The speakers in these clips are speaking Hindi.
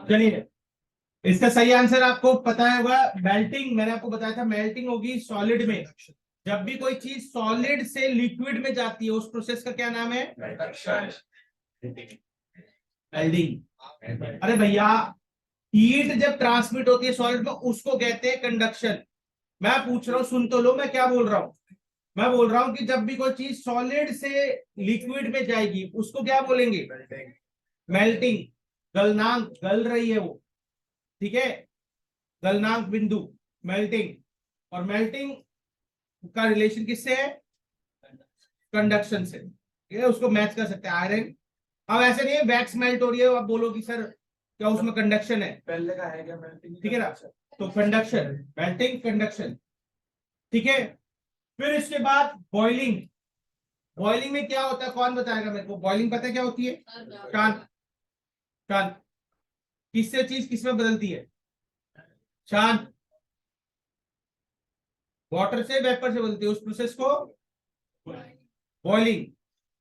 चलिए, इसका सही आंसर आपको पता होगा मेल्टिंग। मैंने आपको बताया था मेल्टिंग होगी सॉलिड में। जब भी कोई चीज सॉलिड से लिक्विड में जाती है उस प्रोसेस का क्या नाम है? मेल्टिंग। अरे भैया, हीट जब ट्रांसमिट होती है सॉलिड में उसको कहते हैं कंडक्शन। मैं पूछ रहा हूं, सुन तो लो मैं क्या बोल रहा हूं। मैं बोल रहा हूं कि जब भी कोई चीज सॉलिड से लिक्विड में जाएगी उसको क्या बोलेंगे? मेल्टिंग। गलनांक, गल रही है वो, ठीक है, गलनांक बिंदु, मेल्टिंग। और मेल्टिंग का रिलेशन किससे है? कंडक्शन से। ठीक है, उसको मैच कर सकते हैं आयरन। अब ऐसे नहीं है वैक्स मेल्ट हो रही है आप बोलो कि सर क्या उसमें कंडक्शन है? पहले का है क्या मेल्टिंग? ठीक है ना, तो कंडक्शन, मेल्टिंग, कंडक्शन। ठीक है, फिर इसके बाद बॉइलिंग। बॉइलिंग में क्या होता है कौन बताएगा मेरे को? बॉइलिंग पता है क्या होती है? टर्न। टर्न किससे चीज किस में बदलती है? शांत। वाटर से वेपर से बदलती है, उस प्रोसेस को बॉइलिंग।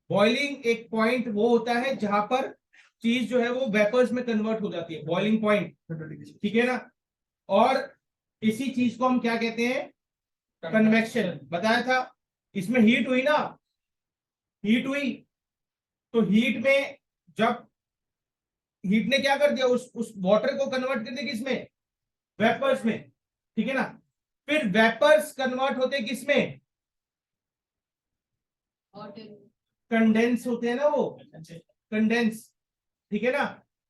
बॉइलिंग एक पॉइंट वो होता है जहां पर चीज जो है वो वेपर्स में कन्वर्ट हो जाती है, बॉइलिंग पॉइंट। ठीक है ना, और इसी चीज को हम क्या कहते हैं? कन्वेक्शन। बताया था, इसमें हीट हुई ना, हीट हुई, तो हीट में जब हीट ने क्या कर दिया उस वाटर को कन्वर्ट कर दिया किसमें? वेपर्स में। ठीक है ना, फिर वेपर्स कन्वर्ट होते किसमें? कंडेंस होते हैं ना वो, कंडेंस। ठीक है ना,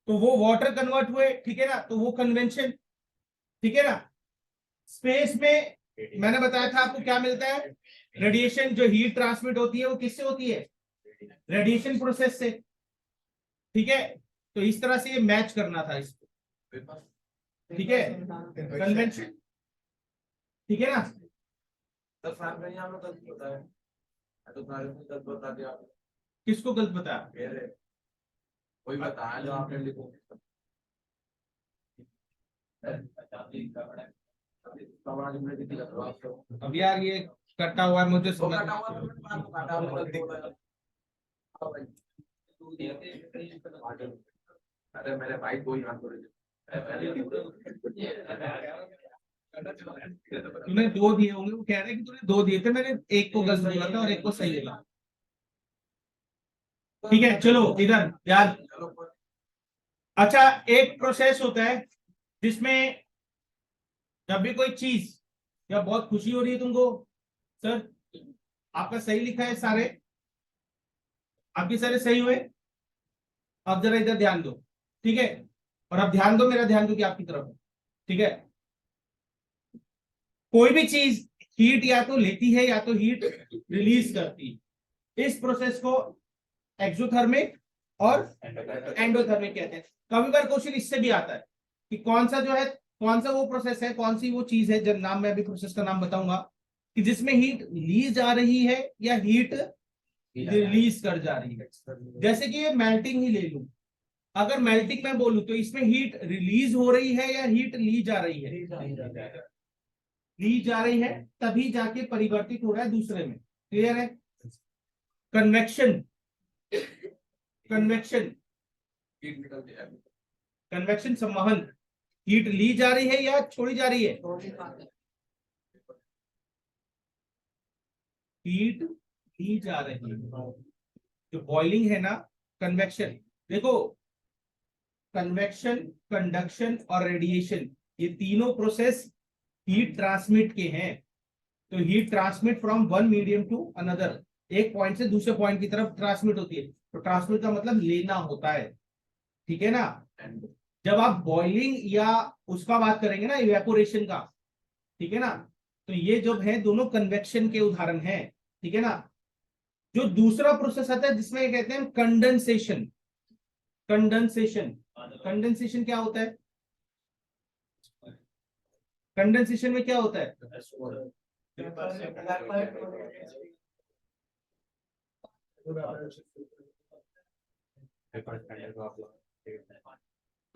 तो वो वाटर कन्वर्ट हुए। ठीक है ना, तो वो कन्वेंशन। ठीक है ना, स्पेस में मैंने बताया था आपको क्या मिलता है? रेडिएशन। जो हीट ट्रांसमिट होती है वो किससे होती है? रेडिएशन प्रोसेस से। ठीक है, तो इस तरह से ये मैच करना था इसको। ठीक है, कन्वेंशन। ठीक है ना, किसको गलत बताया? कोई बताया जो आपने लिखो। अब यार ये कटा हुआ है मुझे समझ। अरे मेरे भाई कोई तूने दो दिए होंगे, वो कह रहे हैं कि तूने दो दिए थे, मैंने एक को गलत बोला था और एक को सही बोला। ठीक है, चलो इधर यार। अच्छा, एक प्रोसेस होता है जिसमें जब भी कोई चीज, या बहुत खुशी हो रही है तुमको, सर आपका सही लिखा है सारे, आपके सारे सही हुए। अब जरा इधर ध्यान दो, ठीक है, और अब ध्यान दो, मेरा ध्यान दो कि आपकी तरफ। ठीक है, कोई भी चीज हीट या तो लेती है या तो हीट रिलीज करती है। इस प्रोसेस को एक्सोथर्मिक और एंडोथर्मिक कहते हैं। कभी बार क्वेश्चन इससे भी आता है कि कौन सा जो है, कौन सा वो प्रोसेस है, कौन सी वो चीज है, जब नाम मैं अभी प्रोसेस का नाम बताऊंगा, कि जिसमें हीट ली जा रही है या हीट रिलीज कर जा रही है। जैसे कि ये मेल्टिंग ही ले लूं, अगर मेल्टिंग मैं बोलूं तो इसमें हीट रिलीज हो रही है या हीट ली जा रही है? ली जा रही है, तभी जाके परिवर्तित हो रहा है दूसरे में। क्लियर है? कन्वेक्शन, कन्वेक्शन, कन्वेक्शन संवहन। हीट ली जा रही है या छोड़ी जा रही है? हीट ली जा रही है। जो बॉइलिंग है ना, कन्वेक्शन। देखो, कन्वेक्शन, कंडक्शन और रेडिएशन, ये तीनों प्रोसेस हीट ट्रांसमिट के हैं। तो heat transmit from one medium to another, एक पॉइंट से दूसरे पॉइंट की तरफ ट्रांसमिट होती है। तो ट्रांसमिट का मतलब लेना होता है। ठीक है ना, जब आप बॉइलिंग या उसका बात करेंगे ना, इवेपोरेशन का, ठीक है ना, तो ये जो है दोनों कन्वेक्शन के उदाहरण हैं। ठीक है ना, जो दूसरा प्रोसेस आता है जिसमें कहते हैं कंडेंसेशन। कंडेंसेशन, कंडेंसेशन क्या होता है? कंडेंसेशन में क्या होता है?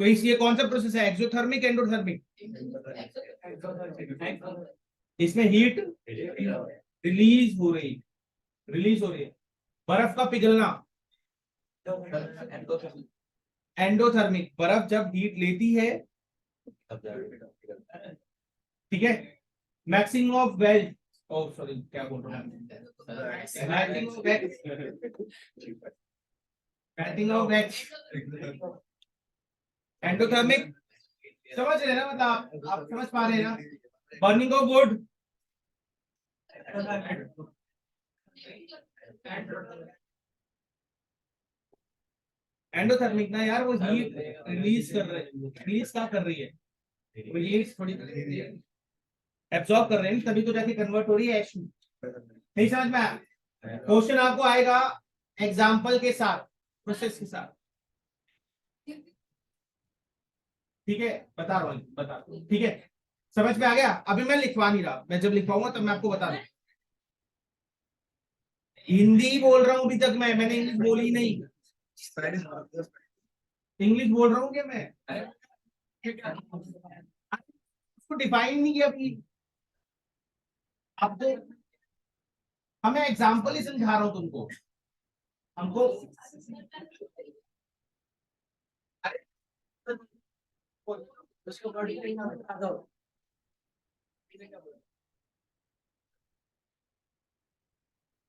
तो इसलिए कौन सा प्रोसेस है, एक्सोथर्मिक एंडोथर्मिक? इसमें हीट रिलीज हो रही, रिलीज हो रही है। बर्फ का पिघलना, एंडोथर्मिक, बर्फ जब हीट लेती है, ठीक है। Maximum of ways, oh sorry क्या बोल रहा हूँ, maximum of ways, maximum of ways endothermic, समझ रहे हैं ना, मतलब आप समझ पा रहे हैं ना। बर्निंग ऑफ वुड, एंडोथर्मिक ना यार, वो हीट रिलीज कर रहे हैं, रिलीज क्या कर रही है, वो हीट थोड़ी एब्जॉर्ब कर रहे हैं, तभी तो जाके कन्वर्ट हो रही है एश में। नहीं समझ में आया? क्वेश्चन आपको आएगा एग्जाम्पल के साथ, प्रोसेस के साथ, ठीक है, बता रहा हूँ, बता, ठीक है, समझ में आ गया। अभी मैं लिखवा नहीं रहा, मैं जब लिखवाऊंगा तब मैं आपको बता दूं। हिंदी बोल रहा हूँ अभी तक मैंने इंग्लिश बोली नहीं, इंग्लिश बोल रहा हूँ क्या मैं, उसको डिफाइन नहीं किया अभी आपको, हमें एग्जाम्पल ही समझा रहा हूँ तुमको, हमको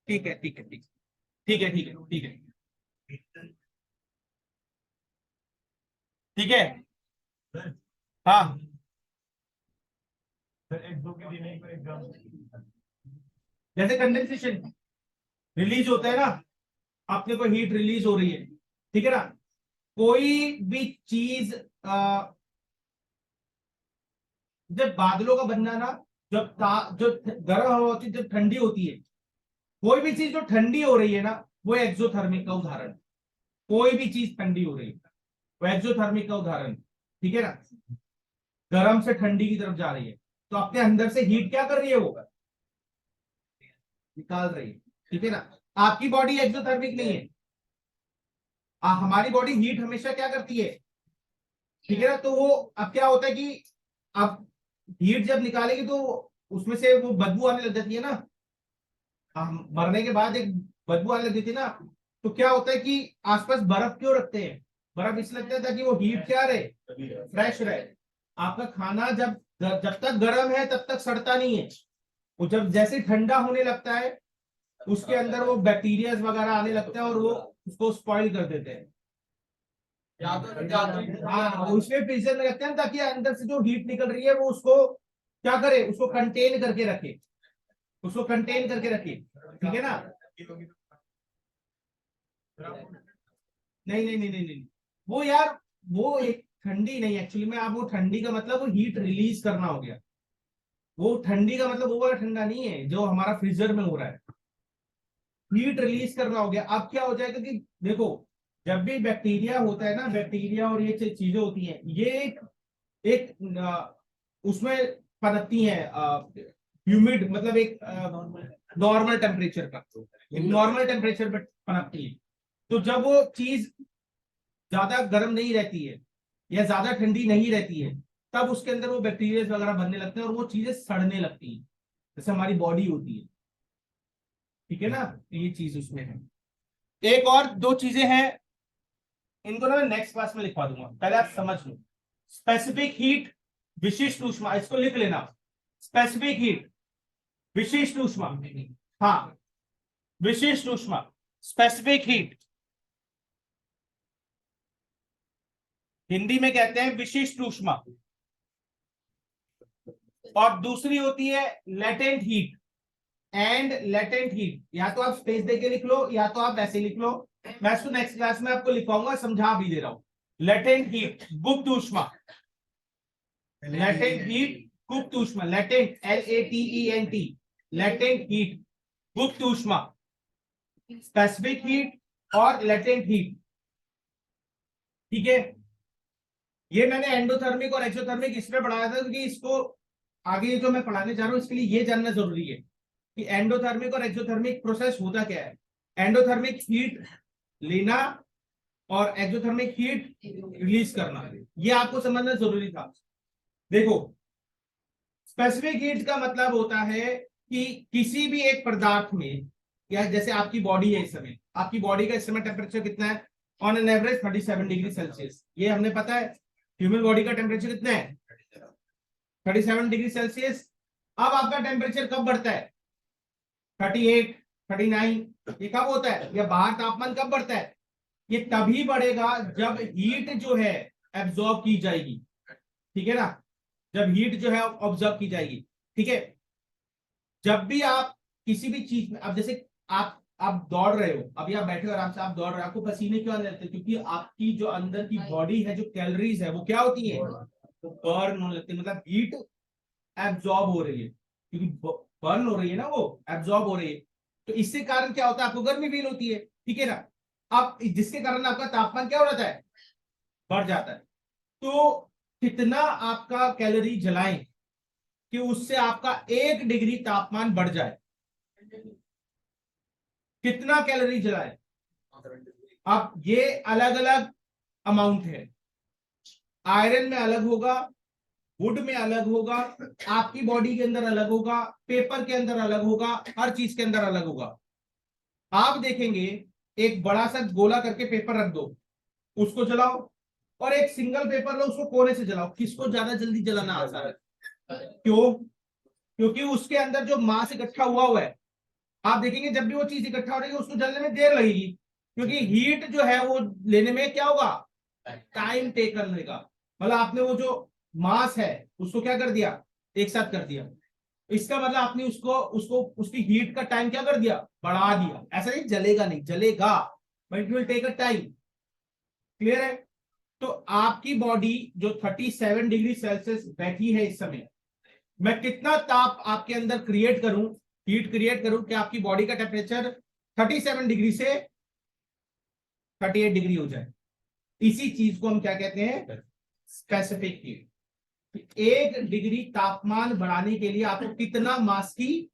ठीक है, ठीक है, ठीक ठीक है, ठीक है, ठीक है, ठीक है, हाँ, जैसे कंडेंसेशन रिलीज होता है ना, अपने को हीट रिलीज हो रही है, ठीक है ना, कोई भी चीज जब बादलों का बनना ना, जो गर्म हवा होती है जब ठंडी होती है, कोई भी चीज जो ठंडी हो रही है ना, वो एक्सोथर्मिक का उदाहरण, कोई भी चीज ठंडी हो रही है वो एक्सोथर्मिक का उदाहरण, ठीक है ना, गर्म से ठंडी की तरफ जा रही है, तो अपने अंदर से हीट क्या कर रही है, वो निकाल रही है, ठीक है ना। आपकी बॉडी एक्सोथर्मिक नहीं है, हमारी बॉडी हीट हमेशा क्या करती है, ठीक है ना, तो वो अब क्या होता है कि अब हीट जब निकालेगी तो उसमें से वो बदबू आने लग जाती है ना, हम मरने के बाद एक बदबू आने लग जाती है ना, तो क्या होता है कि आसपास बर्फ क्यों रखते हैं, बर्फ इसलिए रखते हैं ताकि वो हीट क्या रहे, फ्रेश रहे। आपका खाना जब जब तक गर्म है तब तक सड़ता नहीं है, वो जब जैसे ठंडा होने लगता है उसके अंदर वो बैक्टीरिया वगैरह आने लगता है और वो उसको स्पॉइल कर देते हैं। हाँ, उसमें फ्रीजर में रखते हैं ताकि अंदर से जो हीट निकल रही है वो उसको क्या करे, उसको कंटेन करके रखे, उसको कंटेन करके रखे, ठीक है ना। नहीं नहीं नहीं नहीं नहीं, वो यार वो एक ठंडी नहीं, एक्चुअली में आप वो ठंडी का मतलब वो हीट रिलीज करना हो गया, वो ठंडी का मतलब वो वाला ठंडा नहीं है जो हमारा फ्रीजर में हो रहा है, हीट रिलीज करना हो गया। अब क्या हो जाएगा कि देखो, जब भी बैक्टीरिया होता है ना, बैक्टीरिया और ये चीजें होती हैं, ये एक उसमें पनपती हैं, ह्यूमिड मतलब एक नॉर्मल टेम्परेचर का, एक नॉर्मल टेम्परेचर पर पनपती है, तो जब वो चीज ज्यादा गर्म नहीं रहती है या ज्यादा ठंडी नहीं रहती है, तब उसके अंदर वो बैक्टीरिया वगैरह बनने लगते हैं और वो चीजें सड़ने लगती हैं, जैसे हमारी बॉडी होती है, ठीक है ना, तो ये चीज उसमें है। एक और दो चीजें हैं, इनको ना मैं नेक्स्ट क्लास में लिखवा दूंगा, पहले आप समझ लो। स्पेसिफिक हीट, विशिष्ट ऊष्मा, इसको लिख लेना, स्पेसिफिक हीट, विशिष्ट ऊष्मा, हाँ, विशिष्ट ऊष्मा, स्पेसिफिक हीट, हिंदी में कहते हैं विशिष्ट ऊष्मा, और दूसरी होती है latent heat, and latent heat, या तो आप स्पेस देके लिख लो या तो आप ऐसे लिख लो, मैं इसको नेक्स्ट क्लास में आपको लिखवाऊंगा, समझा भी दे रहा हूं। लेटेंट हीट, गुप्त ऊष्मा, लेटेंट हीट, गुप्त ऊष्मा, लेटेंट LATENT, लेटेंट हीट, गुप्त ऊष्मा, स्पेसिफिक हीट और लेटेंट हीट, ठीक है। ये मैंने एंडोथर्मिक और एक्सोथर्मिक इसमें पढ़ाया था क्योंकि इसको आगे जो मैं पढ़ाने जा रहा हूं इसके लिए ये जानना जरूरी है कि एंडोथर्मिक और एक्सोथर्मिक प्रोसेस होता क्या है, एंडोथर्मिक हीट लेना और एक्सोथर्मिक हीट रिलीज करना, ये आपको समझना जरूरी था। देखो, स्पेसिफिक हीट का मतलब होता है कि किसी भी एक पदार्थ में, या जैसे आपकी बॉडी है, इस समय आपकी बॉडी का इस समय टेम्परेचर कितना है, on an average 37 degree Celsius. ये हमने पता है ह्यूमन बॉडी का टेम्परेचर कितना है 37 डिग्री सेल्सियस। अब आपका टेम्परेचर कब बढ़ता है 38 39, ये कब होता है, या बाहर तापमान कब बढ़ता है, ये तभी बढ़ेगा जब हीट जो है एब्जॉर्ब की जाएगी, ठीक है ना, जब हीट जो है ऑब्जर्व की जाएगी, ठीक है। जब भी आप किसी भी चीज में, अब जैसे आप दौड़ रहे हो, अभी आप बैठे हो आराम से, आप दौड़ रहे हो, आपको पसीने क्यों आने लगते हैं, क्योंकि आपकी जो अंदर की बॉडी है, जो कैलोरीज है वो क्या होती है, वो बर्न होने लगती है, मतलब हीट एब्जॉर्ब हो रही है, क्योंकि बर्न हो रही है ना, वो एब्जॉर्ब हो रही है, तो इससे कारण क्या होता है, आपको गर्मी फील होती है, ठीक है ना। अब जिसके कारण आपका तापमान क्या हो जाता है, बढ़ जाता है। तो कितना आपका कैलोरी जलाएं कि उससे आपका 1 डिग्री तापमान बढ़ जाए, कितना कैलोरी जलाएं। अब ये अलग अलग अमाउंट है, आयरन में अलग होगा, वुड में अलग होगा, आपकी बॉडी के अंदर अलग होगा, पेपर के अंदर अलग होगा, हर चीज के अंदर अलग होगा। आप देखेंगे एक बड़ा सा गोला करके पेपर रख दो, उसको जलाओ, और एक सिंगल पेपर लो, उसको कोने से जलाओ, किसको ज्यादा जल्दी जलाना आसान है, क्यों, क्योंकि उसके अंदर जो मास इकट्ठा हुआ है, आप देखेंगे जब भी वो चीज इकट्ठा हो रही है उसको जलने में देर लगेगी, क्योंकि हीट जो है वो लेने में क्या होगा, टाइम टेकन लेगा, मतलब आपने वो जो मास है उसको क्या कर दिया, एक साथ कर दिया, इसका मतलब आपने उसको उसको उसकी हीट का टाइम क्या कर दिया, बढ़ा दिया। ऐसा नहीं जलेगा, नहीं जलेगा, but it will take a time. Clear है। तो आपकी बॉडी जो 37 डिग्री सेल्सियस बैठी है इस समय, मैं कितना ताप आपके अंदर क्रिएट करूं, हीट क्रिएट करूं कि आपकी बॉडी का टेम्परेचर 37 डिग्री से 38 डिग्री हो जाए। इसी चीज को हम क्या कहते हैं, स्पेसिफिक हीट। 1 डिग्री तापमान बढ़ाने के लिए आपको कितना मास की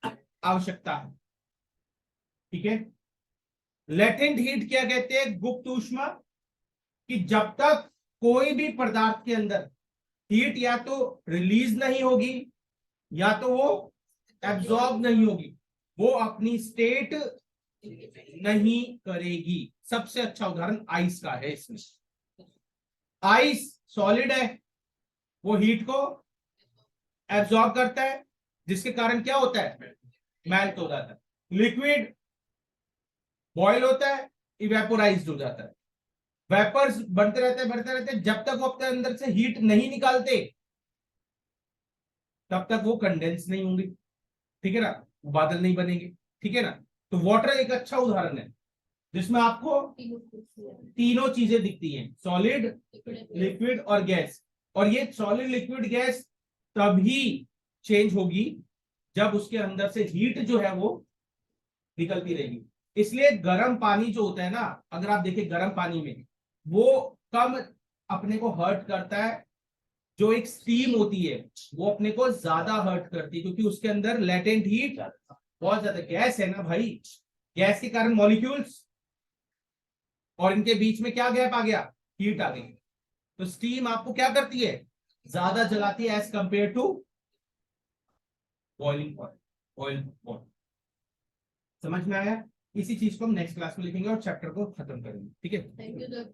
आवश्यकता है, ठीक है। लेटेंट हीट क्या कहते हैं, गुप्त ऊष्मा, कि जब तक कोई भी पदार्थ के अंदर हीट या तो रिलीज नहीं होगी या तो वो एब्जॉर्ब नहीं होगी, वो अपनी स्टेट नहीं करेगी। सबसे अच्छा उदाहरण आइस का है इसमें। आइस सॉलिड है, वो हीट को एब्जॉर्ब करता है, जिसके कारण क्या होता है, मेल्ट हो जाता है। लिक्विड बॉयल होता है, इवेपोराइज्ड हो जाता है। वेपर्स बढ़ते रहते हैं, जब तक वो अपने अंदर से हीट नहीं निकालते तब तक वो कंडेंस नहीं होंगे, ठीक है ना, बादल नहीं बनेंगे, ठीक है ना। तो वाटर एक अच्छा उदाहरण है जिसमें आपको तीनों चीजें दिखती हैं, सॉलिड, लिक्विड और गैस। और ये सॉलिड लिक्विड गैस तभी चेंज होगी जब उसके अंदर से हीट जो है वो निकलती रहेगी। इसलिए गर्म पानी जो होता है ना, अगर आप देखें गर्म पानी में वो कम अपने को हर्ट करता है, जो एक स्टीम होती है वो अपने को ज्यादा हर्ट करती है, क्योंकि उसके अंदर लेटेंट हीट बहुत ज्यादा, गैस है ना भाई, गैस के कारण मॉलिक्यूल्स, और इनके बीच में क्या गैप आ गया, हीट आ गई। तो स्टीम आपको क्या करती है, ज्यादा जलाती है as compare to boiling point, oil point. समझ में आया। इसी चीज को हम नेक्स्ट क्लास में लिखेंगे और चैप्टर को खत्म करेंगे, ठीक है। Thank you sir.